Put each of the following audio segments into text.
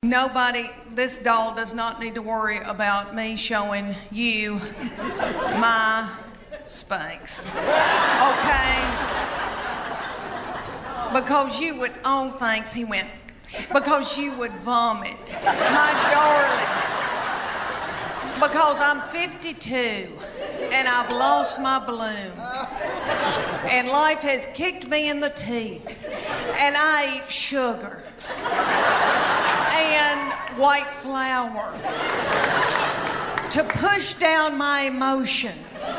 Nobody, this doll does not need to worry about me showing you my Spanx. Okay? Because you would, oh thanks, he went. Because you would vomit. My darling. Because I'm 52 and I've lost my bloom. And life has kicked me in the teeth. And I eat sugar. And white flour to push down my emotions,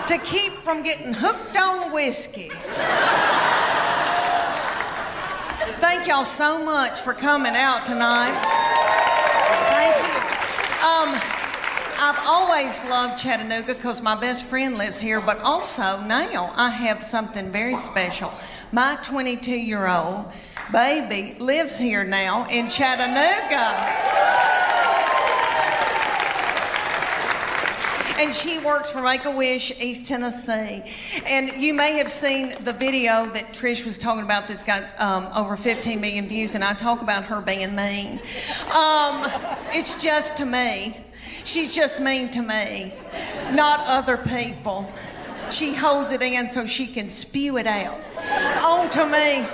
to keep from getting hooked on whiskey. Thank y'all so much for coming out tonight. Thank you. I've always loved Chattanooga because my best friend lives here, but also now I have something very special. My 22-year-old baby lives here now in Chattanooga. And she works for Make-A-Wish, East Tennessee. And you may have seen the video that Trish was talking about that's got over 15 million views, and I talk about her being mean. It's just to me. She's just mean to me, not other people. She holds it in so she can spew it out onto me.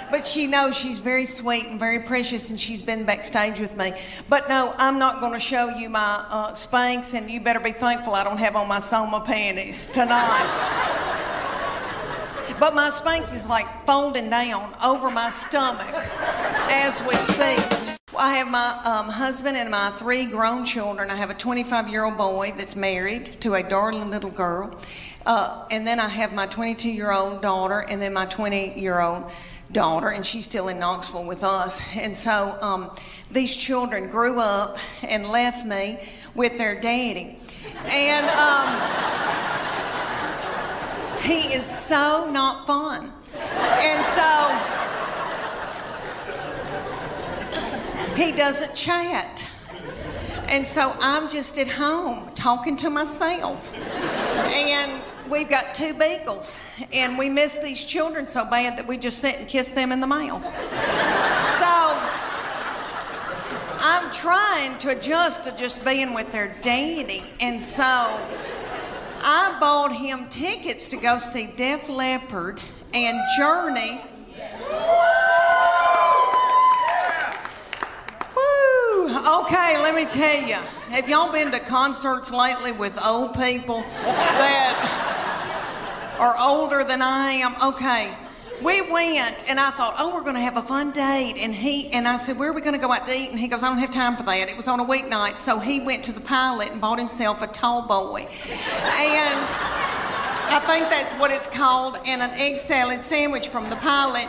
But she knows she's very sweet and very precious, and she's been backstage with me. But no, I'm not going to show you my Spanx, and you better be thankful I don't have on my Soma panties tonight. But my Spanx is like folding down over my stomach as we speak. I have my husband and my 3 grown children. I have a 25-year-old boy that's married to a darling little girl. And then I have my 22-year-old daughter, and then my 20-year-old daughter, and she's still in Knoxville with us. And so these children grew up and left me with their daddy. And he is so not fun. And so he doesn't chat. And so I'm just at home talking to myself. And we've got 2 beagles, and we miss these children so bad that we just sit and kiss them in the mouth. So I'm trying to adjust to just being with their daddy, and so I bought him tickets to go see Def Leppard and Journey. Woo! Okay, let me tell you. Have y'all been to concerts lately with old people that are older than I am? Okay, we went, and I thought, oh, we're going to have a fun date. And I said, where are we going to go out to eat? And he goes, I don't have time for that. It was on a weeknight, so he went to the Pilot and bought himself a tall boy. And I think that's what it's called, and an egg salad sandwich from the Pilot.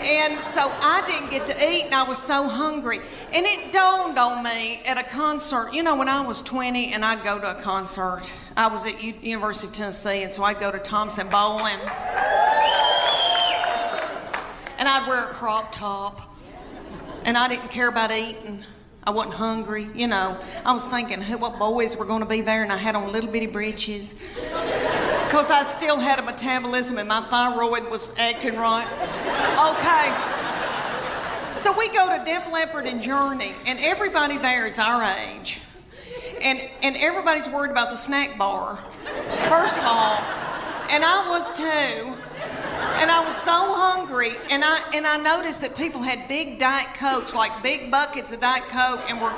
And so I didn't get to eat, and I was so hungry. And it dawned on me at a concert. You know, when I was 20 and I'd go to a concert, I was at University of Tennessee, and so I'd go to Thompson Bowling. And I'd wear a crop top. And I didn't care about eating. I wasn't hungry, you know. I was thinking what boys were going to be there, and I had on little bitty breeches. Because I still had a metabolism and my thyroid was acting right. Okay. So we go to Def Leppard and Journey, and everybody there is our age. And everybody's worried about the snack bar, first of all. And I was too. And I was so hungry, and I noticed that people had big Diet Cokes, like big buckets of Diet Coke, and were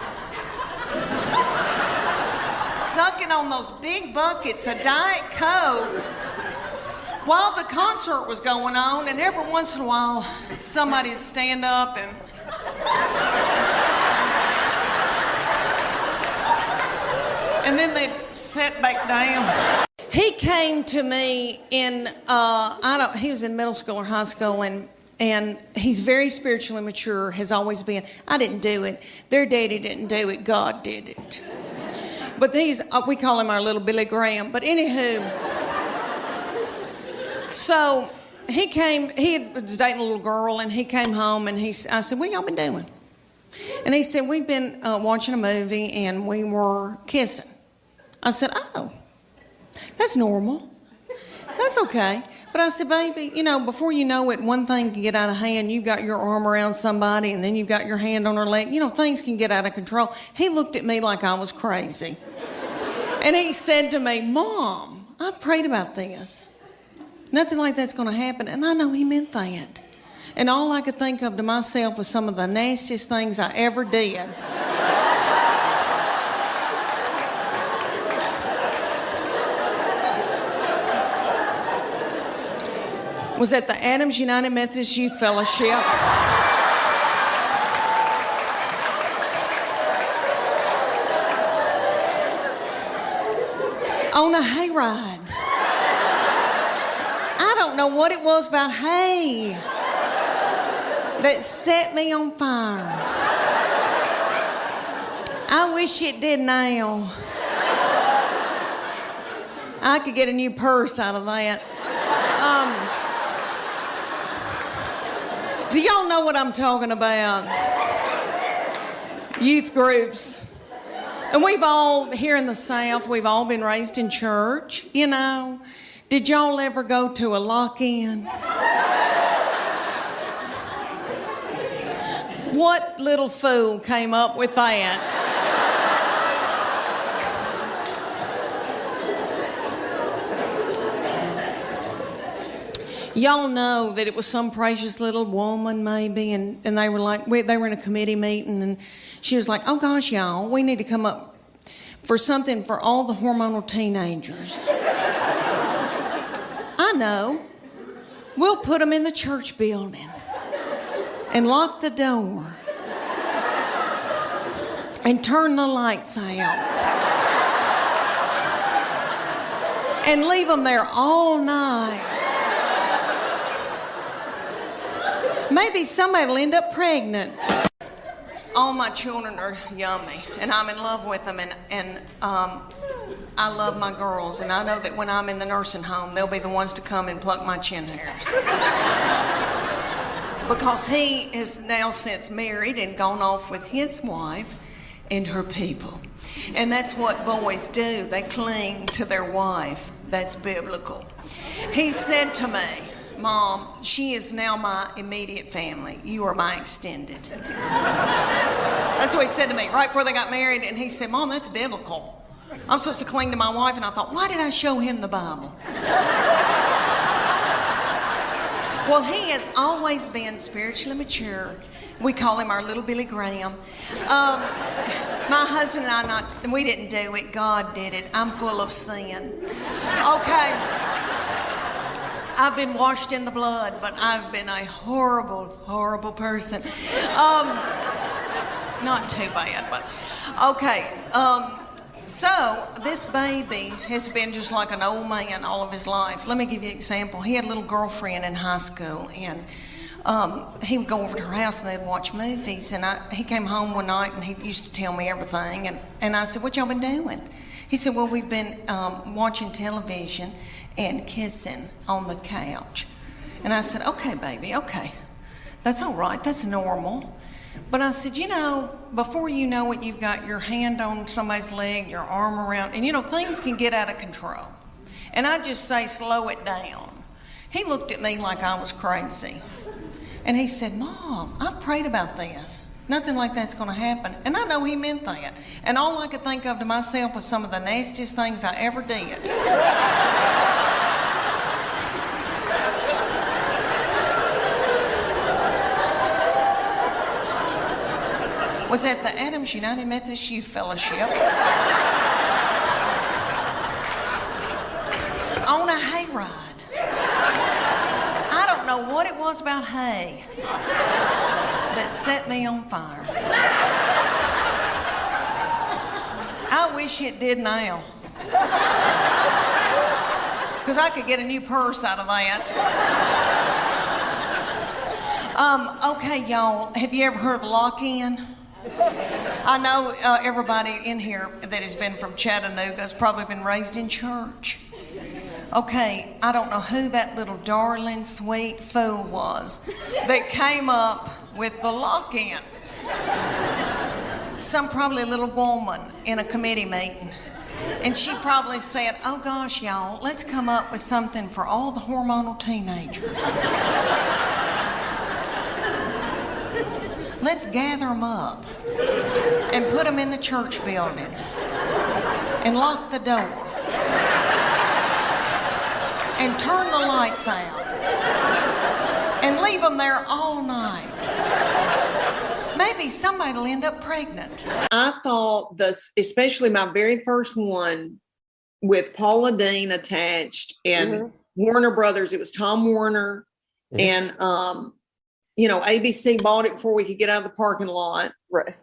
sucking on those big buckets of Diet Coke while the concert was going on. And every once in a while, somebody would stand up and then they'd sit back down. He came to me in, he was in middle school or high school, and he's very spiritually mature, has always been. I didn't do it. Their daddy didn't do it. God did it. But we call him our little Billy Graham. But anywho, so he was dating a little girl, and he came home, and I said, what y'all been doing? And he said, we've been watching a movie, and we were kissing. I said, oh. That's normal. That's okay. But I said, baby, before you know it, one thing can get out of hand. You've got your arm around somebody, and then you've got your hand on her leg. Things can get out of control. He looked at me like I was crazy. And he said to me, Mom, I've prayed about this. Nothing like that's going to happen. And I know he meant that. And all I could think of to myself was some of the nastiest things I ever did. Was at the Adams United Methodist Youth Fellowship. On a hayride. I don't know what it was about hay that set me on fire. I wish it did now. I could get a new purse out of that. Do y'all know what I'm talking about? Youth groups. And we've all, here in the South, we've all been raised in church, Did y'all ever go to a lock-in? What little fool came up with that? Y'all know that it was some precious little woman maybe, and they were like, they were in a committee meeting, and she was like, oh gosh, y'all, we need to come up for something for all the hormonal teenagers. I know. We'll put them in the church building and lock the door and turn the lights out and leave them there all night. Maybe somebody will end up pregnant. All my children are yummy, and I'm in love with them, and I love my girls, and I know that when I'm in the nursing home, they'll be the ones to come and pluck my chin hairs. Because he is now since married and gone off with his wife and her people. And that's what boys do. They cling to their wife. That's biblical. He said to me, Mom, she is now my immediate family. You are my extended. That's what he said to me right before they got married. And he said, Mom, that's biblical. I'm supposed to cling to my wife. And I thought, why did I show him the Bible? Well, he has always been spiritually mature. We call him our little Billy Graham. My husband and I, we didn't do it. God did it. I'm full of sin. Okay. I've been washed in the blood, but I've been a horrible, horrible person. Not too bad, but okay. So this baby has been just like an old man all of his life. Let me give you an example. He had a little girlfriend in high school, and he would go over to her house and they'd watch movies. And he came home one night and he used to tell me everything. And I said, what y'all been doing? He said, well, we've been watching television and kissing on the couch. And I said, okay, baby, okay. That's all right, that's normal. But I said, before you know it, you've got your hand on somebody's leg, your arm around, and things can get out of control. And I just say, slow it down. He looked at me like I was crazy. And he said, Mom, I've prayed about this. Nothing like that's going to happen. And I know he meant that. And all I could think of to myself was some of the nastiest things I ever did. Was at the Adams United Methodist Youth Fellowship on a hayride. I don't know what it was about hay that set me on fire. I wish it did now. Because I could get a new purse out of that. Okay, y'all, have you ever heard of lock-in? I know everybody in here that has been from Chattanooga has probably been raised in church. Okay, I don't know who that little darling, sweet fool was that came up with the lock-in. Probably a little woman in a committee meeting. And she probably said, oh gosh, y'all, let's come up with something for all the hormonal teenagers. Let's gather them up and put them in the church building and lock the door and turn the lights out and leave them there all night. Maybe somebody will end up pregnant. I thought this, especially my very first one with Paula Dean attached and Warner Brothers, it was Tom Warner and, ABC bought it before we could get out of the parking lot. Right.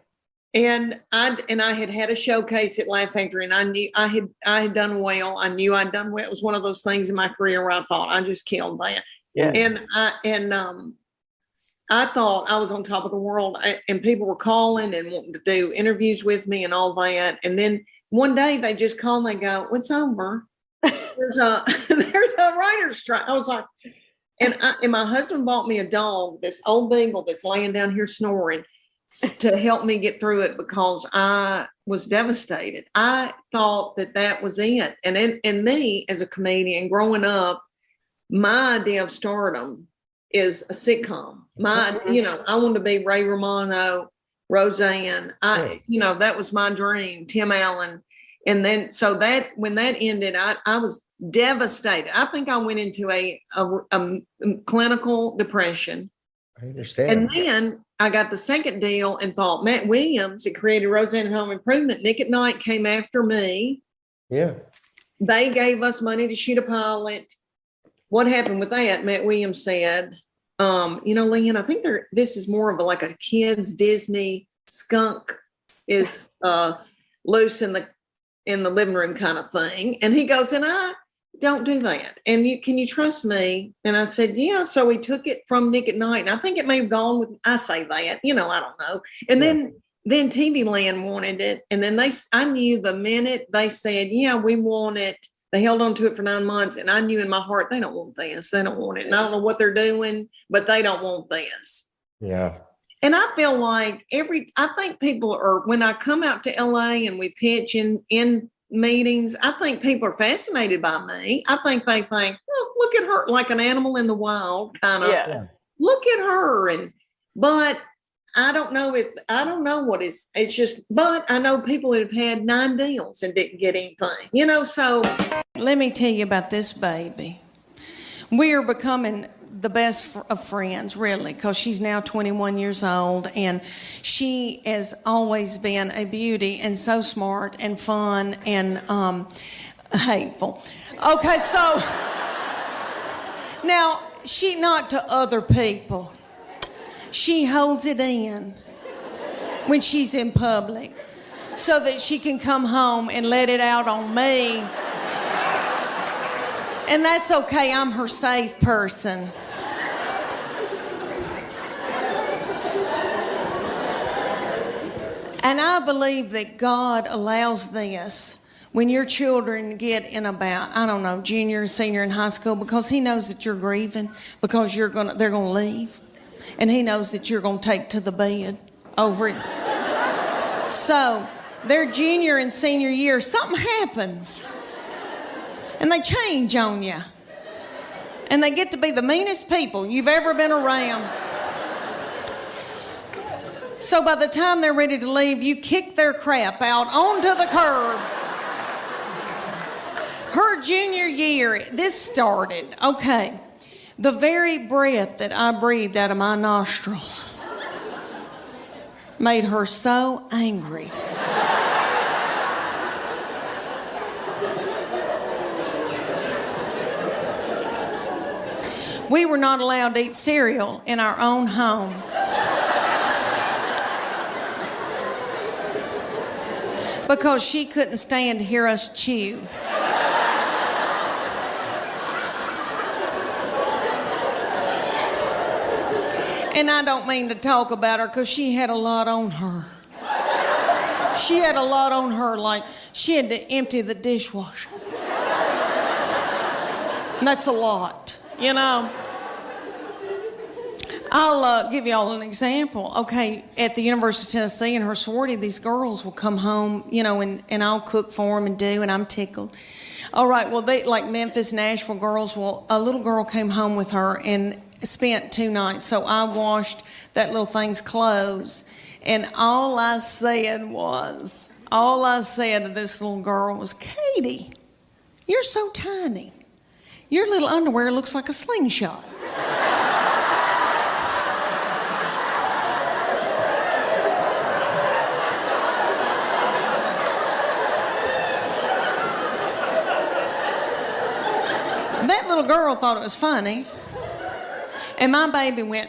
And I had a showcase at Laugh Factory, and I knew I had done well. I knew I'd done well. It was one of those things in my career where I thought I just killed that. Yeah. And I thought I was on top of the world, and people were calling and wanting to do interviews with me and all that. And then one day they just call and they go, "It's over. There's a writer's strike." I was like, and my husband bought me a dog, this old beagle that's laying down here snoring, to help me get through it because I was devastated. I thought that was it. And me as a comedian growing up, my idea of stardom is a sitcom. I wanted to be Ray Romano, Roseanne. That was my dream, Tim Allen. And then, so that when that ended, I was devastated. I think I went into a clinical depression. I understand. And then I got the second deal and thought Matt Williams had created Roseanne and Home Improvement. Nick at Night came after me. Yeah. They gave us money to shoot a pilot. What happened with that? Matt Williams said, Leanne, I think this is more of like a kid's Disney skunk is loose in the living room kind of thing. And he goes, and I don't do that. And can you trust me? And I said, yeah. So we took it from Nick at Night. And I think it may have gone with, I say that, I don't know. And then TV Land wanted it. And then I knew the minute they said, yeah, we want it. They held on to it for 9 months. And I knew in my heart, they don't want this. They don't want it. And I don't know what they're doing, but they don't want this. Yeah. And I feel like I think people are, when I come out to LA and we pitch in meetings, I think people are fascinated by me. I think they think, oh, look at her, like an animal in the wild kind of. Yeah. Look at her. But I don't know what it's just, but I know people that have had 9 deals and didn't get anything, so. Let me tell you about this baby. We are becoming the best of friends, really, because she's now 21 years old, and she has always been a beauty and so smart and fun and hateful. Okay, so now not to other people. She holds it in when she's in public so that she can come home and let it out on me. And that's okay, I'm her safe person. And I believe that God allows this when your children get in about, junior, senior in high school, because he knows that you're grieving, because they're gonna leave. And he knows that you're gonna take to the bed over it. So their junior and senior year, something happens. And they change on you. And they get to be the meanest people you've ever been around. So by the time they're ready to leave, you kick their crap out onto the curb. Her junior year, this started, okay, the very breath that I breathed out of my nostrils made her so angry. We were not allowed to eat cereal in our own home. Because she couldn't stand to hear us chew. And I don't mean to talk about her because she had a lot on her. She had a lot on her, like she had to empty the dishwasher. And that's a lot, I'll give you all an example. Okay, at the University of Tennessee in her sorority, these girls will come home, you know, and I'll cook for them and do, and I'm tickled. All right, well, they like Memphis, Nashville girls. Well, a little girl came home with her and spent 2 nights. So I washed that little thing's clothes, and all I said to this little girl was, Katie, you're so tiny. Your little underwear looks like a slingshot. That little girl thought it was funny, and my baby went.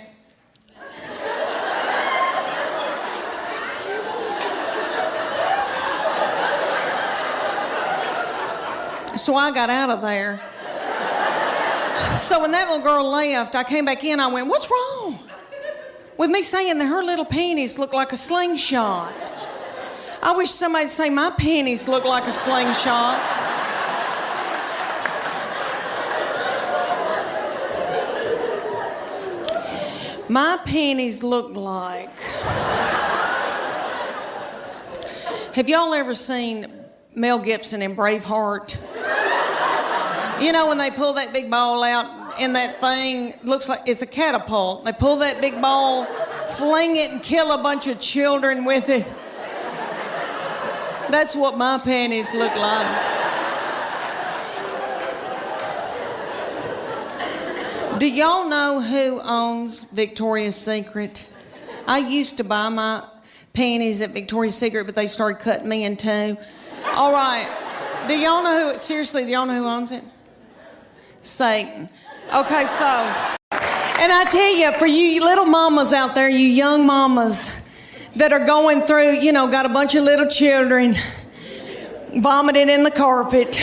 So I got out of there. So when that little girl left, I came back in, I went, what's wrong with me saying that her little panties look like a slingshot? I wish somebody'd say my panties look like a slingshot. My panties look like... Have y'all ever seen Mel Gibson in Braveheart? You know when they pull that big ball out and that thing looks like it's a catapult. They pull that big ball, fling it, and kill a bunch of children with it. That's what my panties look like. Do y'all know who owns Victoria's Secret? I used to buy my panties at Victoria's Secret, but they started cutting me in two. All right. Do y'all know who, seriously, do y'all know who owns it? Satan. Okay, so, and I tell you, for you little mamas out there, you young mamas that are going through, you know, got a bunch of little children vomiting in the carpet,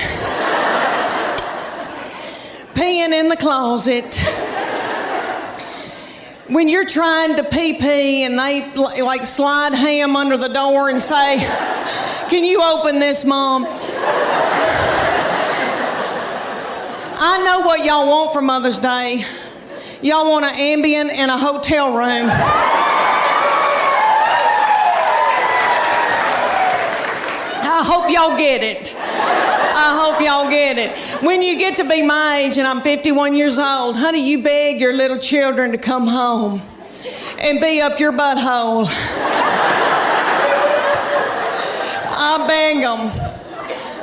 peeing in the closet. When you're trying to pee and they like slide ham under the door and say, can you open this, Mom? I know what y'all want for Mother's Day. Y'all want an Ambien and a hotel room. I hope y'all get it. I hope y'all get it. When you get to be my age, and I'm 51 years old, honey, you beg your little children to come home and be up your butthole. I beg them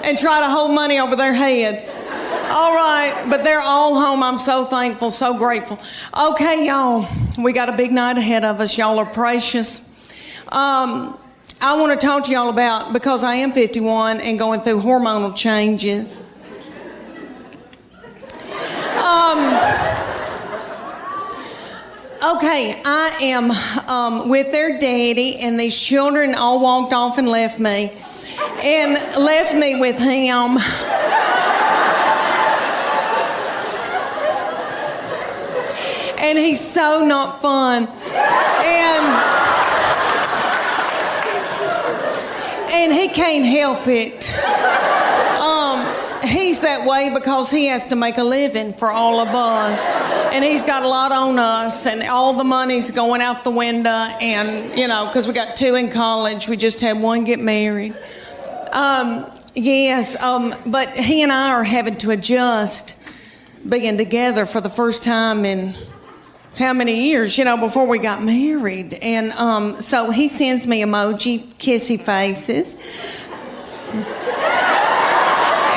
and try to hold money over their head. All right, but they're all home. I'm so thankful, so grateful. Okay, y'all, we got a big night ahead of us. Y'all are precious. I want to talk to y'all about, because I am 51 and going through hormonal changes. Okay, I am with their daddy, and these children all walked off and left me with him. And he's so not fun. And he can't help it. He's that way because he has to make a living for all of us. And he's got a lot on us, and all the money's going out the window. And, you know, because we got 2 in college, we just had 1 get married. But he and I are having to adjust being together for the first time in how many years, you know, before we got married. And so he sends me emoji, kissy faces,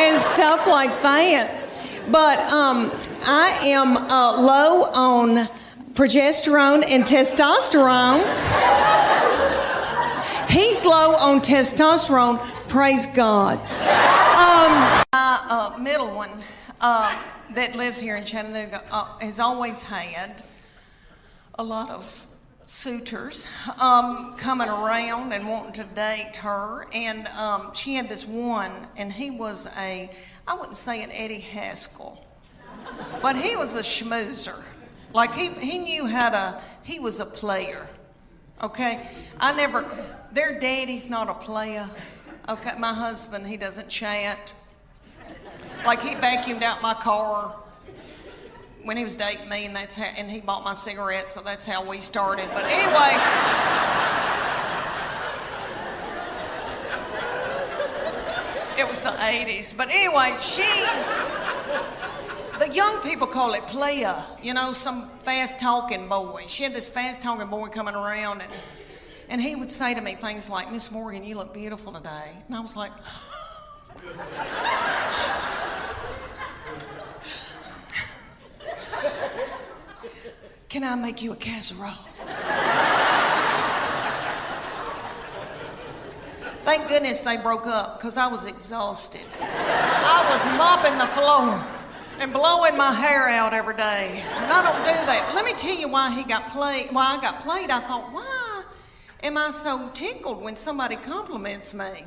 and stuff like that. But I am low on progesterone and testosterone. He's low on testosterone, praise God. My middle one that lives here in Chattanooga has always had a lot of suitors coming around and wanting to date her. And she had this one, and he was I wouldn't say an Eddie Haskell, but he was a schmoozer. Like he knew he was a player, okay? Their daddy's not a player, okay? My husband, he doesn't chat. Like he vacuumed out my car when he was dating me, and and he bought my cigarettes, so that's how we started. But anyway, it was the 80s. But anyway, the young people call it playa, you know, some fast-talking boy. She had this fast-talking boy coming around, and he would say to me things like, "Miss Morgan, you look beautiful today." And I was like, "Can I make you a casserole?" Thank goodness they broke up, because I was exhausted. I was mopping the floor and blowing my hair out every day. And I don't do that. Let me tell you why I got played. I thought, why am I so tickled when somebody compliments me?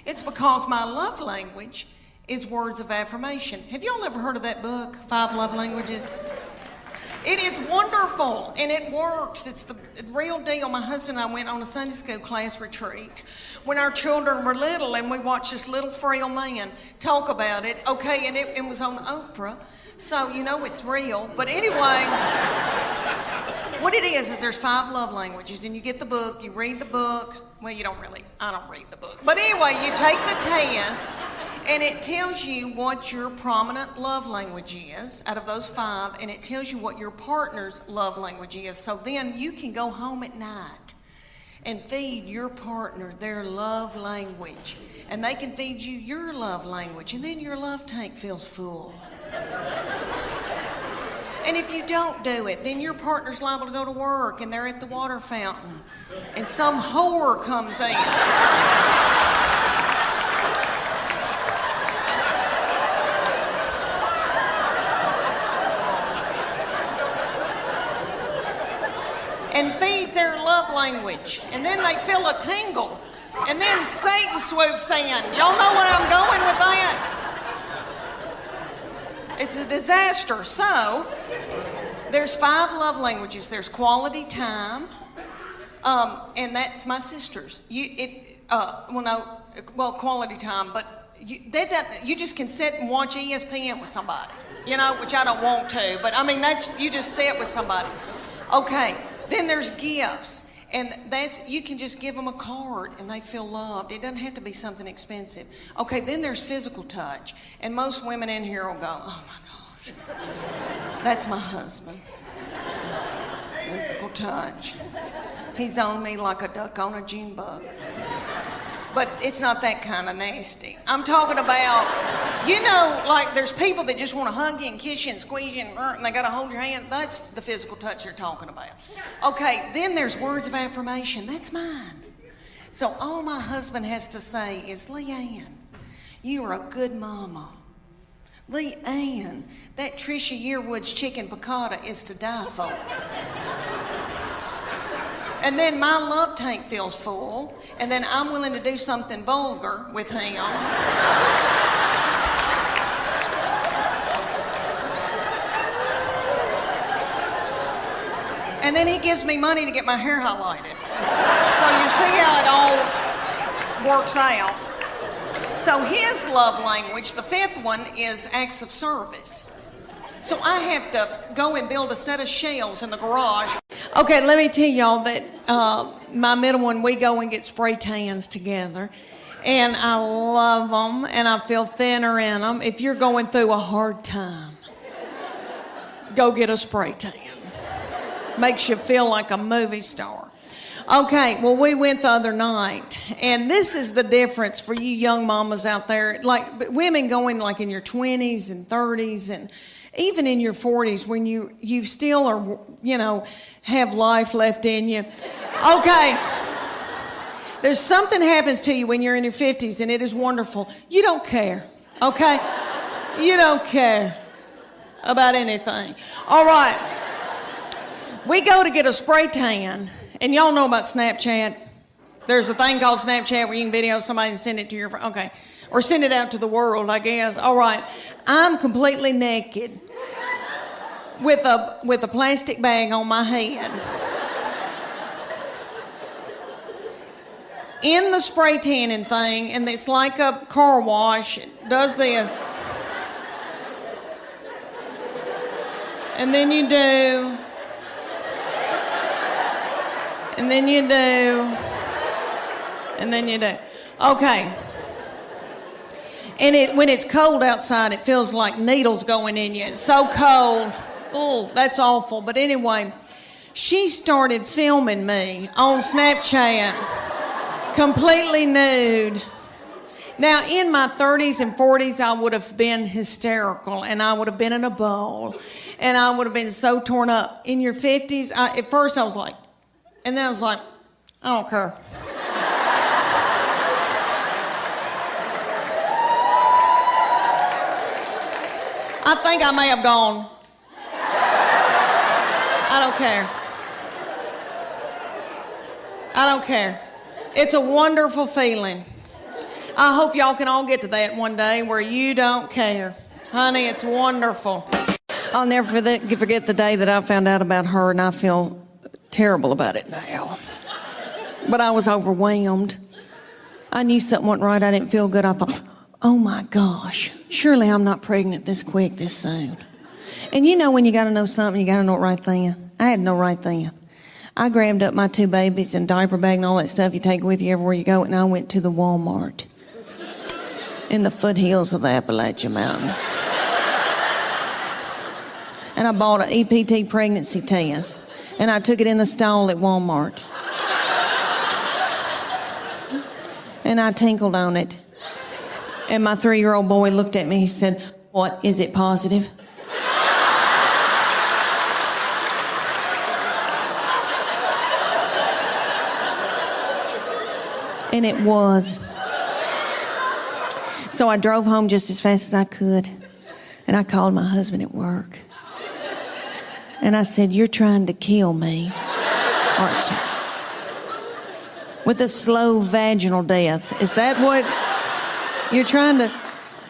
It's because my love language is words of affirmation. Have y'all ever heard of that book, 5 Love Languages? It is wonderful, and it works. It's the real deal. My husband and I went on a Sunday school class retreat when our children were little, and we watched this little frail man talk about it. Okay, and it was on Oprah, so you know it's real. But anyway, what it is there's 5 love languages, and you get the book, you read the book. Well, you don't really, I don't read the book. But anyway, you take the test, and it tells you what your prominent love language is out of those 5, and it tells you what your partner's love language is. So then you can go home at night and feed your partner their love language, and they can feed you your love language, and then your love tank feels full. And if you don't do it, then your partner's liable to go to work, and they're at the water fountain, and some whore comes in. And feeds their love language. And then they feel a tingle. And then Satan swoops in. Y'all know where I'm going with that? It's a disaster. So, there's 5 love languages. There's quality time. And that's my sister's. Quality time, but you just can sit and watch ESPN with somebody, you know, which I don't want to, but I mean, you just sit with somebody. Okay, then there's gifts, and you can just give them a card and they feel loved. It doesn't have to be something expensive. Okay, then there's physical touch, and most women in here will go, "Oh my gosh, that's my husband's physical touch. He's on me like a duck on a June bug." But it's not that kind of nasty. I'm talking about, you know, like there's people that just want to hug you and kiss you and squeeze you and they got to hold your hand. That's the physical touch they're talking about. Okay, then there's words of affirmation. That's mine. So all my husband has to say is, "Leanne, you are a good mama. Leanne, that Trisha Yearwood's chicken piccata is to die for." And then my love tank feels full, and then I'm willing to do something vulgar with him. And then he gives me money to get my hair highlighted. So you see how it all works out. So his love language, the 5th one, is acts of service. So I have to go and build a set of shelves in the garage. Okay, let me tell y'all that my middle one, we go and get spray tans together. And I love them, and I feel thinner in them. If you're going through a hard time, go get a spray tan. Makes you feel like a movie star. Okay, well, we went the other night, and this is the difference for you young mamas out there. Like, women going like in your 20s and 30s and even in your 40s when you still are, you know, have life left in you. Okay. There's something happens to you when you're in your 50s, and it is wonderful. You don't care, okay? You don't care about anything. All right. We go to get a spray tan, and y'all know about Snapchat. There's a thing called Snapchat where you can video somebody and send it to your friend. Okay. Or send it out to the world, I guess. All right. I'm completely naked with a plastic bag on my head. In the spray tanning thing, and it's like a car wash. It does this. And then you do. And then you do. And then you do. Okay. And when it's cold outside, it feels like needles going in you. It's so cold. Oh, that's awful. But anyway, she started filming me on Snapchat, completely nude. Now, in my 30s and 40s, I would have been hysterical, and I would have been in a bowl, and I would have been so torn up. In your 50s, at first I was like, and then I was like, I don't care. I think I may have gone. I don't care. I don't care. It's a wonderful feeling. I hope y'all can all get to that one day where you don't care. Honey, it's wonderful. I'll never forget the day that I found out about her, and I feel terrible about it now. But I was overwhelmed. I knew something wasn't right. I didn't feel good. I thought, oh my gosh, surely I'm not pregnant this quick, this soon. And you know when you got to know something, you got to know it right then. I had to know right then. I grabbed up my 2 babies and diaper bag and all that stuff you take with you everywhere you go, and I went to the Walmart in the foothills of the Appalachian Mountains. And I bought an EPT pregnancy test, and I took it in the stall at Walmart. And I tinkled on it. And my 3-year-old boy looked at me, he said, "What, is it positive?" And it was. So I drove home just as fast as I could, and I called my husband at work. And I said, "You're trying to kill me, aren't you? With a slow vaginal death. Is that what you're trying to?"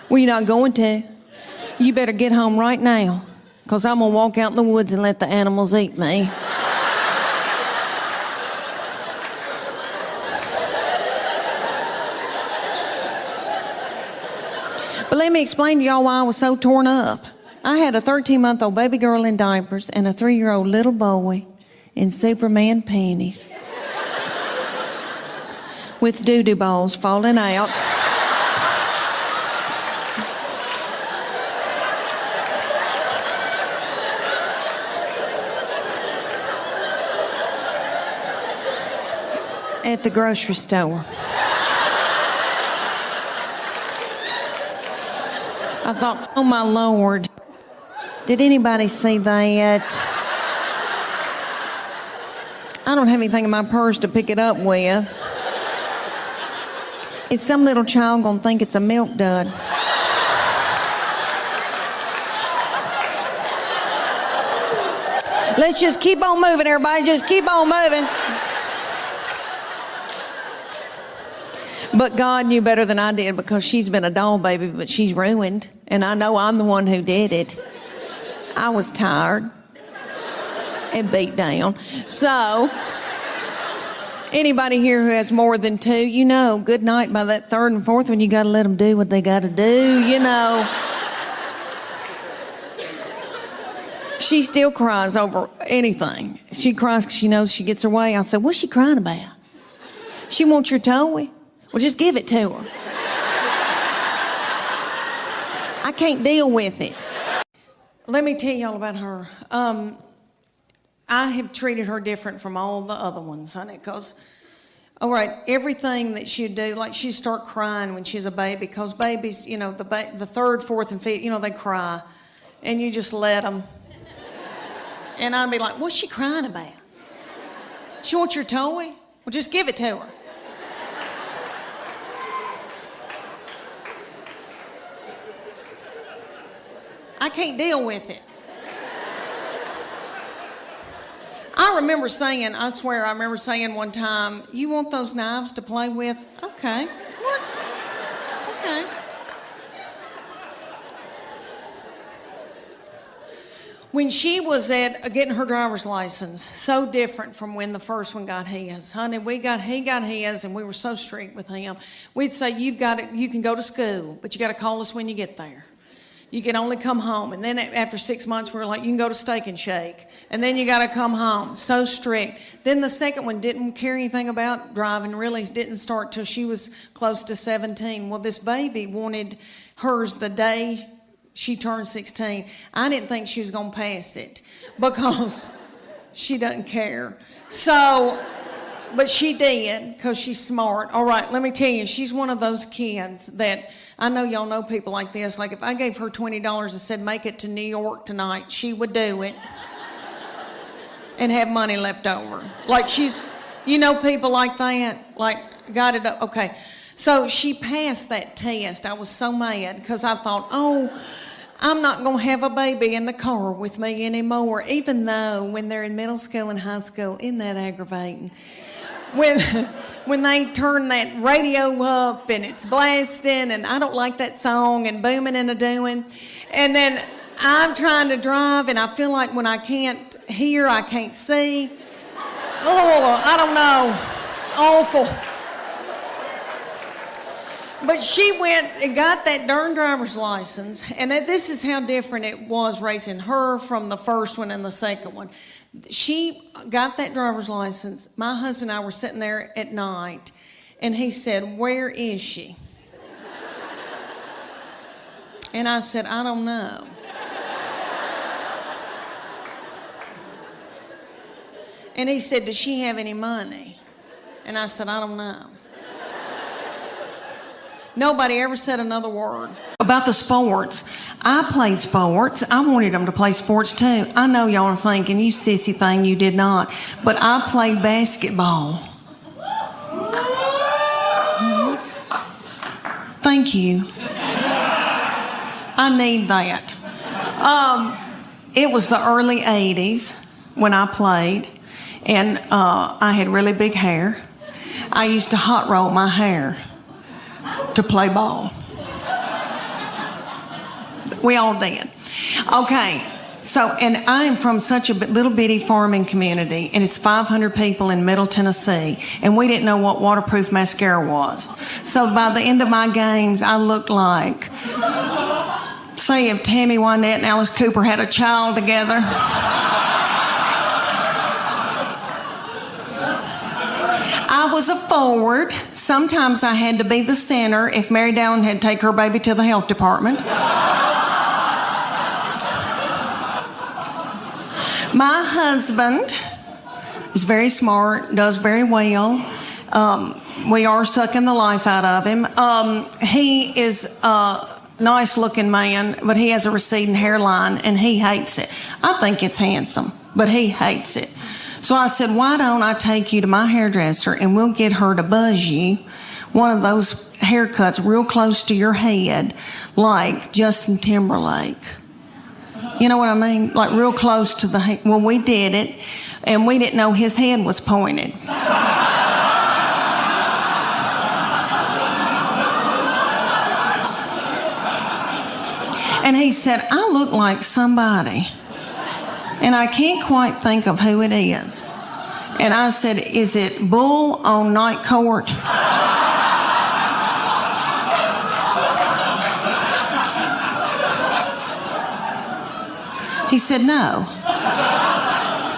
"Well, you're not going to. You better get home right now, because I'm going to walk out in the woods and let the animals eat me." But let me explain to y'all why I was so torn up. I had a 13-month-old baby girl in diapers and a 3-year-old little boy in Superman panties with doo-doo balls falling out. At the grocery store. I thought, oh my Lord, did anybody see that? I don't have anything in my purse to pick it up with. Is some little child gonna think it's a milk dud? Let's just keep on moving, everybody. Just keep on moving. But God knew better than I did, because she's been a doll baby, but she's ruined. And I know I'm the one who did it. I was tired and beat down. So, anybody here who has more than 2, you know, good night by that 3rd and 4th one, you got to let them do what they got to do, you know. She still cries over anything. She cries because she knows she gets her way. I said, "What's she crying about?" "She wants your toy." "Well, just give it to her." I can't deal with it. Let me tell y'all about her. I have treated her different from all the other ones, honey, because, all right, everything that she'd do, like she'd start crying when she's a baby, because babies, you know, the 3rd, 4th, and 5th, you know, they cry, and you just let them. And I'd be like, "What's she crying about? She wants your toy? Well, just give it to her." I can't deal with it. I remember saying, I swear, I remember saying one time, "You want those knives to play with?" "Okay." "What?" "Okay." When she was at getting her driver's license, so different from when the first one got his. Honey, he got his, and we were so strict with him. We'd say, you can go to school, but you got to call us when you get there. You can only come home. And then after 6 months, we were like, you can go to Steak and Shake. And then you got to come home. So strict. Then the second one didn't care anything about driving, really didn't start till she was close to 17. Well, this baby wanted hers the day she turned 16. I didn't think she was going to pass it because she doesn't care. So, but she did because she's smart. All right, let me tell you, she's one of those kids that, I know y'all know people like this. Like if I gave her $20 and said, make it to New York tonight, she would do it and have money left over. Like she's, you know, people like that, like got it up. Okay. So she passed that test. I was so mad because I thought, oh, I'm not going to have a baby in the car with me anymore, even though when they're in middle school and high school, isn't that aggravating? When they turn that radio up and it's blasting and I don't like that song and booming and a-doing. And then I'm trying to drive and I feel like when I can't hear, I can't see. Oh, I don't know. It's awful. But she went and got that darn driver's license. And this is how different it was raising her from the first one and the second one. She got that driver's license. My husband and I were sitting there at night, and he said, where is she? And I said, I don't know. And he said, does she have any money? And I said, I don't know. Nobody ever said another word. About the sports. I played sports. I wanted them to play sports too. I know y'all are thinking, you sissy thing, you did not. But I played basketball. Thank you. I need that. It was the early 80s when I played, and I had really big hair. I used to hot roll my hair to play ball. We all did. Okay, so, and I'm from such a little bitty farming community, and it's 500 people in Middle Tennessee, and we didn't know what waterproof mascara was. So by the end of my games, I looked like, say if Tammy Wynette and Alice Cooper had a child together. I was a forward. Sometimes I had to be the center if Mary Dallin had to take her baby to the health department. My husband is very smart, does very well. We are sucking the life out of him. He is a nice-looking man, but he has a receding hairline, and he hates it. I think it's handsome, but he hates it. So I said, why don't I take you to my hairdresser and we'll get her to buzz you one of those haircuts real close to your head, like Justin Timberlake. You know what I mean? Like real close to the head. Well, we did it, and we didn't know his head was pointed. And he said, I look like somebody, and I can't quite think of who it is. And I said, is it Bull on Night Court? He said, no.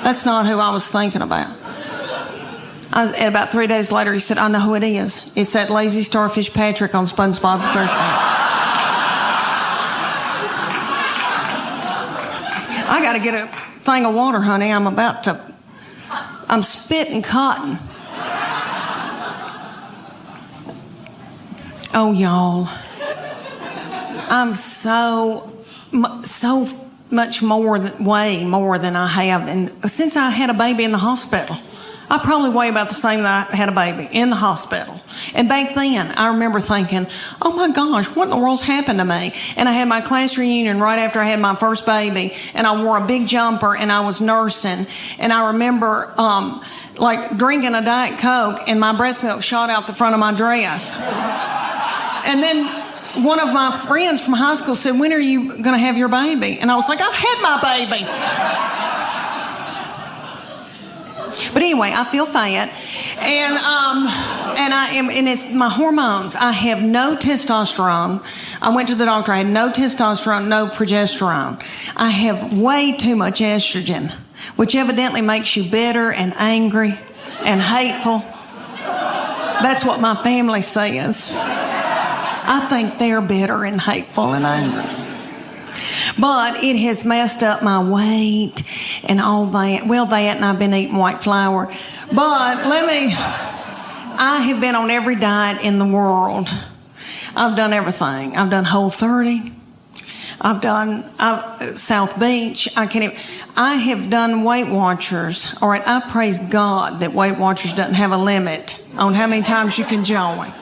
That's not who I was thinking about. And about 3 days later, he said, I know who it is. It's that lazy starfish Patrick on SpongeBob SquarePants. I got to get a thing of water, honey. I'm spitting cotton. Oh, y'all. I'm so much more, way more than I have. And since I had a baby in the hospital, I probably weigh about the same that I had a baby in the hospital. And back then, I remember thinking, oh my gosh, what in the world's happened to me? And I had my class reunion right after I had my first baby, and I wore a big jumper, and I was nursing. And I remember, like drinking a Diet Coke, and my breast milk shot out the front of my dress. And then one of my friends from high school said, when are you going to have your baby? And I was like, I've had my baby. But anyway, I feel fat, and I and it's my hormones. I have no testosterone. I went to the doctor. I had no testosterone, no progesterone. I have way too much estrogen, which evidently makes you bitter and angry and hateful. That's what my family says. I think they're bitter and hateful and angry. But it has messed up my weight and all that. Well, that, and I've been eating white flour. But I have been on every diet in the world. I've done everything. I've done Whole30. I've done South Beach. I have done Weight Watchers. All right, I praise God that Weight Watchers doesn't have a limit on how many times you can join.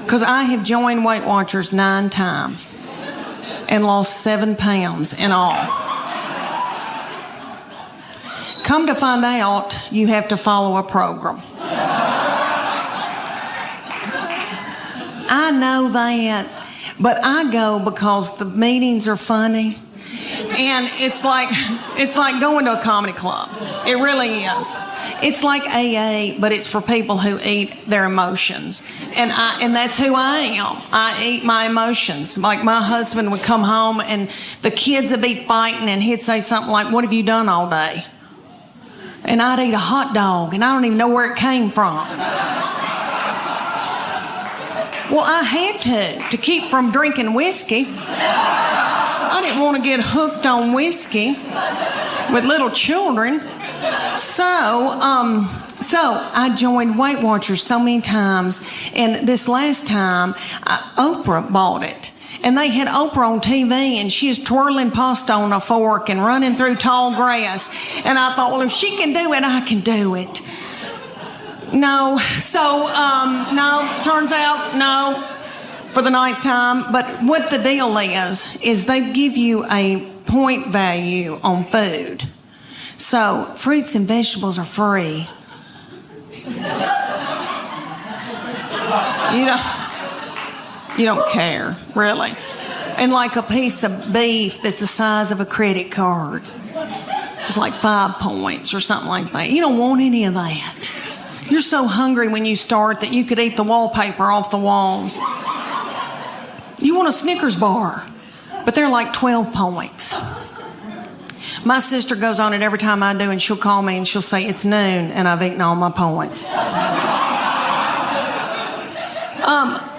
Because I have joined Weight Watchers 9 times and lost 7 pounds in all. Come to find out, you have to follow a program. I know that, but I go because the meetings are funny, and it's like going to a comedy club. It really is. It's like AA, but it's for people who eat their emotions, and that's who I am. I eat my emotions. Like my husband would come home, and the kids would be fighting, and he'd say something like, "What have you done all day?" And I'd eat a hot dog, and I don't even know where it came from. Well, I had to keep from drinking whiskey. I didn't want to get hooked on whiskey with little children. So I joined Weight Watchers so many times, and this last time, Oprah bought it. And they had Oprah on TV, and she was twirling pasta on a fork and running through tall grass. And I thought, well, if she can do it, I can do it. No. So, no, turns out, no, for the 9th time. But what the deal is they give you a point value on food. So, fruits and vegetables are free. You don't care, really. And like a piece of beef that's the size of a credit card. It's like 5 points or something like that. You don't want any of that. You're so hungry when you start that you could eat the wallpaper off the walls. You want a Snickers bar, but they're like 12 points. My sister goes on it every time I do, and she'll call me and she'll say, "It's noon and I've eaten all my points."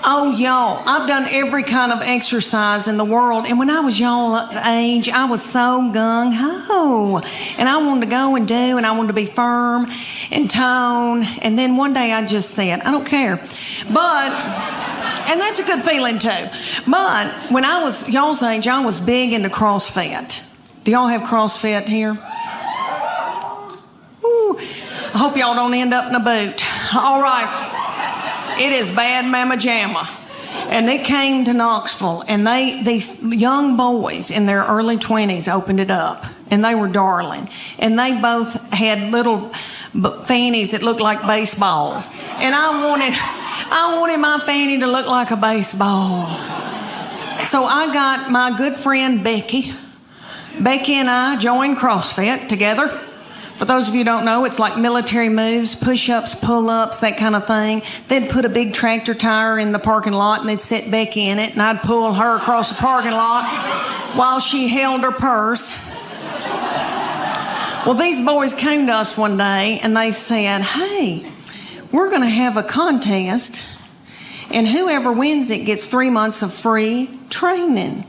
Oh, y'all, I've done every kind of exercise in the world. And when I was y'all age, I was so gung-ho. And I wanted to go and do, and I wanted to be firm and tone. And then one day I just said, I don't care. And that's a good feeling too. But when I was y'all's age, I was big into CrossFit. Do y'all have CrossFit here? Ooh, I hope y'all don't end up in a boot. All right. It is bad mamma jamma. And it came to Knoxville, and these young boys in their early 20s opened it up, and they were darling. And they both had little fannies that looked like baseballs. And I wanted my fanny to look like a baseball. So I got my good friend Becky. Becky and I joined CrossFit together. For those of you who don't know, it's like military moves, push-ups, pull-ups, that kind of thing. They'd put a big tractor tire in the parking lot, and they'd set Becky in it, and I'd pull her across the parking lot while she held her purse. Well, these boys came to us one day, and they said, "Hey, we're going to have a contest, and whoever wins it gets 3 months of free training."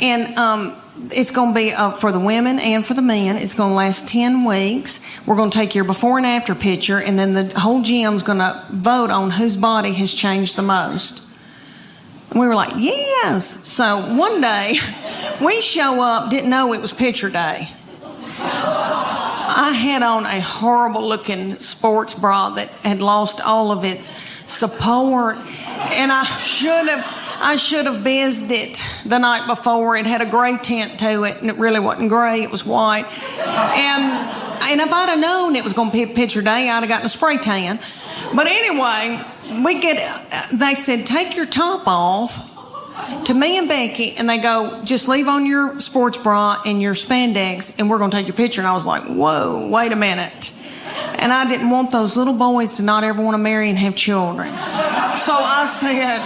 And it's going to be for the women and for the men. It's going to last 10 weeks. We're going to take your before and after picture, and then the whole gym's going to vote on whose body has changed the most. And we were like, yes. So one day, we show up, didn't know it was picture day. I had on a horrible-looking sports bra that had lost all of its support, and I should have bizzed it the night before. It had a gray tint to it, and it really wasn't gray. It was white. And if I'd have known it was going to be picture day, I'd have gotten a spray tan. But anyway, they said, take your top off to me and Becky, and they go, just leave on your sports bra and your spandex, and we're going to take your picture. And I was like, whoa, wait a minute. And I didn't want those little boys to not ever want to marry and have children. So I said,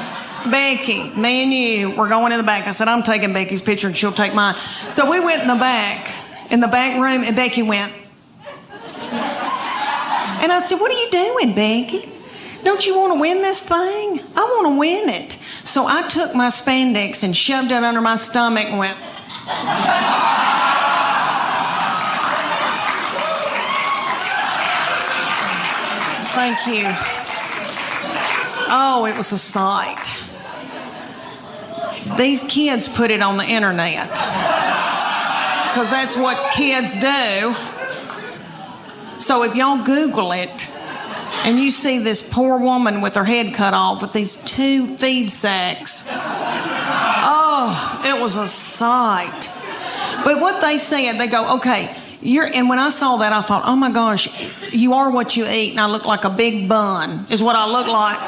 Becky, me and you, we're going in the back. I said, I'm taking Becky's picture and she'll take mine. So we went in the back room, and Becky went. And I said, what are you doing, Becky? Don't you want to win this thing? I want to win it. So I took my spandex and shoved it under my stomach and went. Thank you. Oh, it was a sight. These kids put it on the internet because that's what kids do. So if y'all Google it and you see this poor woman with her head cut off with these 2 feed sacks, oh, it was a sight. But what they said, they go, okay, and when I saw that, I thought, oh my gosh, you are what you eat, and I look like a big bun, is what I look like.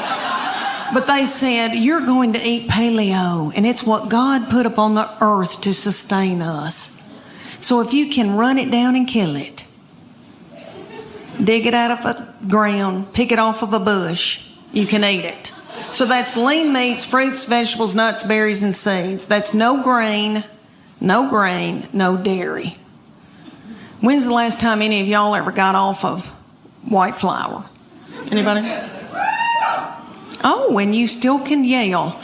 But they said, you're going to eat paleo, and it's what God put upon the earth to sustain us. So if you can run it down and kill it, dig it out of the ground, pick it off of a bush, you can eat it. So that's lean meats, fruits, vegetables, nuts, berries, and seeds. That's no grain, no dairy. When's the last time any of y'all ever got off of white flour? Anybody? Oh, and you still can yell.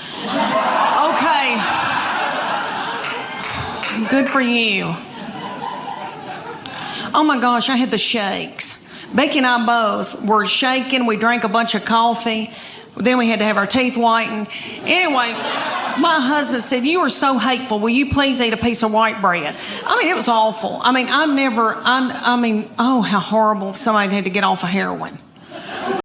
Okay. Good for you. Oh my gosh, I had the shakes. Becky and I both were shaking. We drank a bunch of coffee. Then we had to have our teeth whitened. Anyway, my husband said, you are so hateful. Will you please eat a piece of white bread? I mean, it was awful. I mean, oh, how horrible if somebody had to get off of heroin.